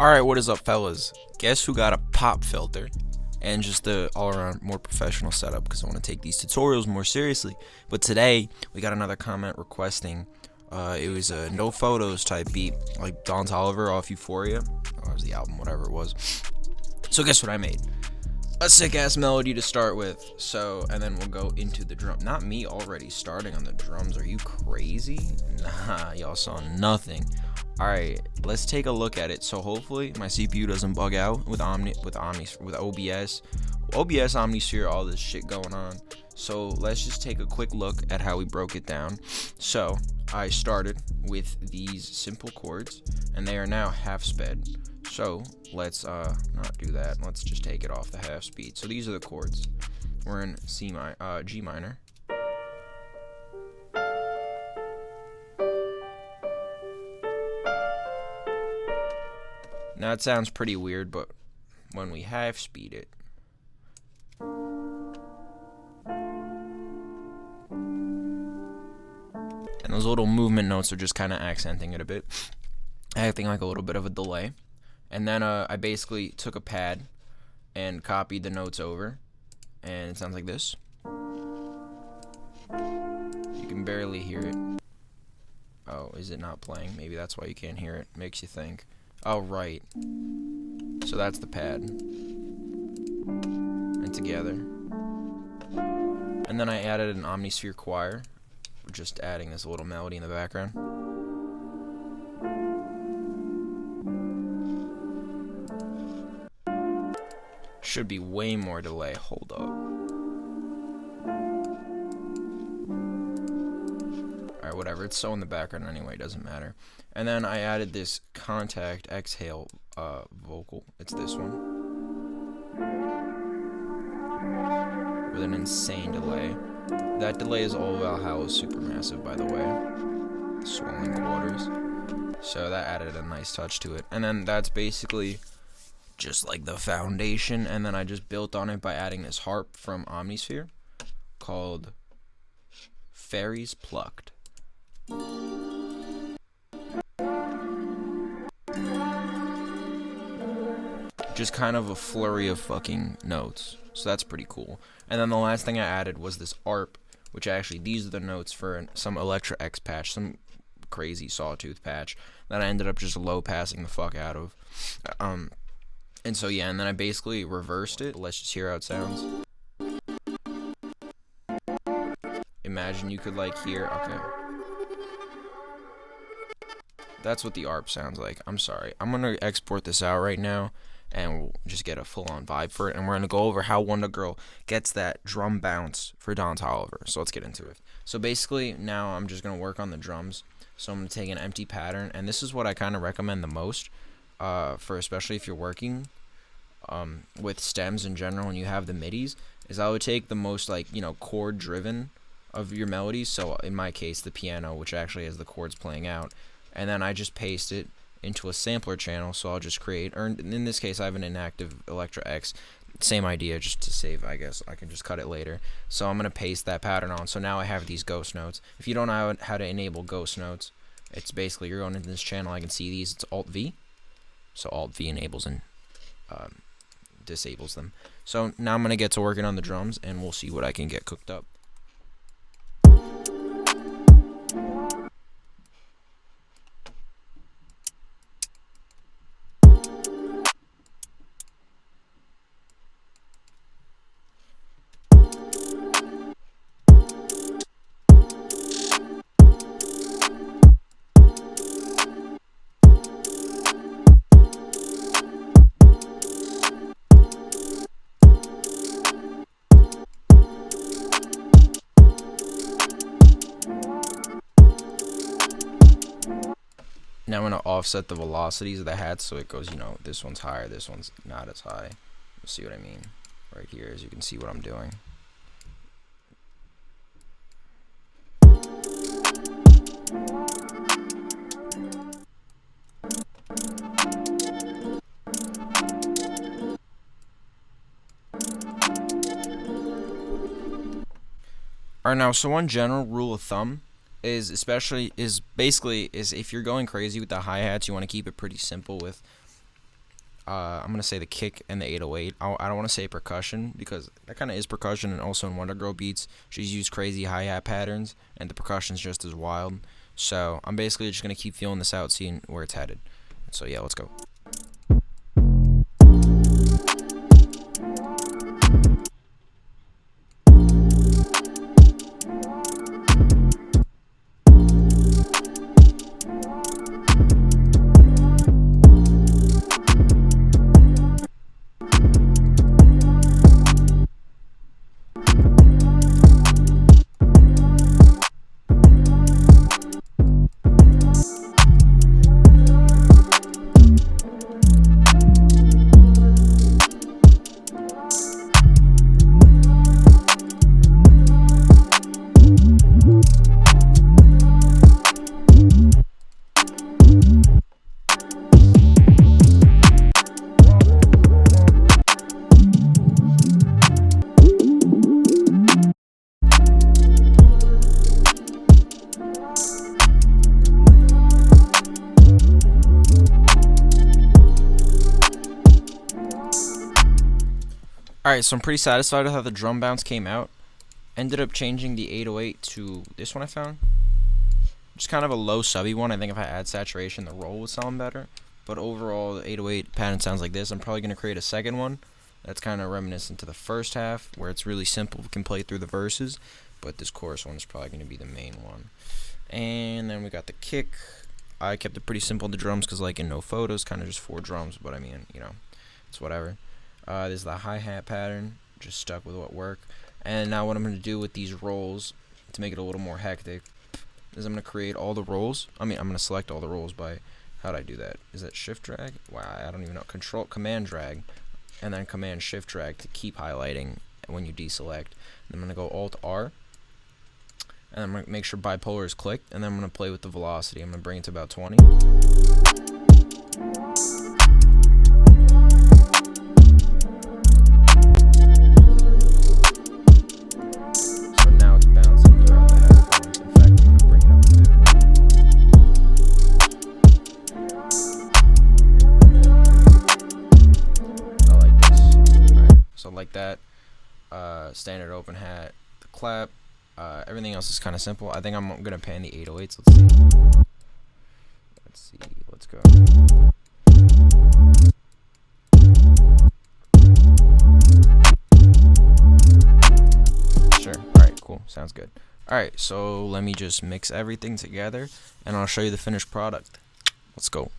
Alright, what is up, fellas? Guess who got a pop filter and just the all-around more professional setup, because I want to take these tutorials more seriously. But today we got another comment requesting it was a no photos type beat, like Don Toliver off Euphoria, or it was the album, whatever it was. So guess what I made? A sick ass melody to start with. So, and then we'll go into the drum. Not me already starting on the drums. Are you crazy? Nah, y'all saw nothing. Alright, let's take a look at it. So hopefully my CPU doesn't bug out with OBS, Omnisphere, all this shit going on. So let's just take a quick look at how we broke it down. So I started with these simple chords, and they are now half sped. So let's not do that. Let's just take it off the half speed. So these are the chords. We're in G minor. Now it sounds pretty weird, but when we half speed it, and those little movement notes are just kind of accenting it a bit, acting like a little bit of a delay. And then I basically took a pad and copied the notes over, and it sounds like this. You can barely hear it. Oh, is it not playing? Maybe that's why you can't hear it. Makes you think. Oh, right. So that's the pad. And together. And then I added an Omnisphere choir. Just adding this little melody in the background. Should be way more delay. Hold up. Alright, whatever. It's so in the background anyway. Doesn't matter. And then I added this contact exhale vocal. It's this one. With an insane delay. That delay is all Valhalla supermassive, by the way. Swelling quarters. So that added a nice touch to it. And then that's basically just like the foundation, and then I just built on it by adding this harp from Omnisphere called Fairies Plucked. Just kind of a flurry of fucking notes, so that's pretty cool. And then the last thing I added was this ARP, which actually, these are the notes for some Electra X patch, some crazy sawtooth patch that I ended up just low passing the fuck out of. And so yeah, and then I basically reversed it. Let's just hear how it sounds. Imagine you could like hear, okay. That's what the ARP sounds like. I'm sorry. I'm gonna export this out right now, and we'll just get a full-on vibe for it. And we're gonna go over how wondagurl gets that drum bounce for Don Toliver. So let's get into it. So basically, now I'm just gonna work on the drums. So I'm gonna take an empty pattern, and this is what I kind of recommend the most. For especially if you're working with stems in general and you have the midis, is I would take the most chord driven of your melodies, so in my case the piano, which actually has the chords playing out, and then I just paste it into a sampler channel. So I'll just create, or in this case I have an inactive Electra X, same idea, just to save, I guess I can just cut it later. So I'm gonna paste that pattern on. So now I have these ghost notes. If you don't know how to enable ghost notes, it's basically you're going into this channel, I can see these, it's Alt V. So Alt V enables and disables them. So now I'm going to get to working on the drums, and we'll see what I can get cooked up. Now I'm going to offset the velocities of the hats so it goes, this one's higher, this one's not as high. You'll see what I mean right here, as you can see what I'm doing. Alright, now, so one general rule of thumb is basically if you're going crazy with the hi-hats, you want to keep it pretty simple with I'm gonna say the kick and the 808. I don't want to say percussion because that kind of is percussion, and also in wondagurl beats, she's used crazy hi-hat patterns, and the percussion's just as wild. So I'm basically just gonna keep feeling this out, seeing where it's headed. So yeah, let's go. Alright, so I'm pretty satisfied with how the drum bounce came out. Ended up changing the 808 to this one I found. Just kind of a low subby one. I think if I add saturation, the roll would sound better. But overall, the 808 pattern sounds like this. I'm probably going to create a second one that's kind of reminiscent to the first half, where it's really simple, we can play through the verses. But this chorus one is probably going to be the main one. And then we got the kick. I kept it pretty simple, the drums, because like in no photos, kind of just 4 drums. But I mean, you know, it's whatever. This is the hi-hat pattern, just stuck with what worked. And now what I'm going to do with these rolls to make it a little more hectic is I'm going to create all the rolls. I'm going to select all the rolls by, how do I do that? Is that shift drag? Wow, I don't even know. Command drag, and then command shift drag to keep highlighting when you deselect. And I'm going to go Alt R, and I'm going to make sure bipolar is clicked, and then I'm going to play with the velocity. I'm going to bring it to about 20. Like that, standard open hat, the clap, everything else is kind of simple. I think I'm gonna pan the 808s. Let's go. Sure. All right, cool, sounds good. All right, so let me just mix everything together, and I'll show you the finished product. Let's go.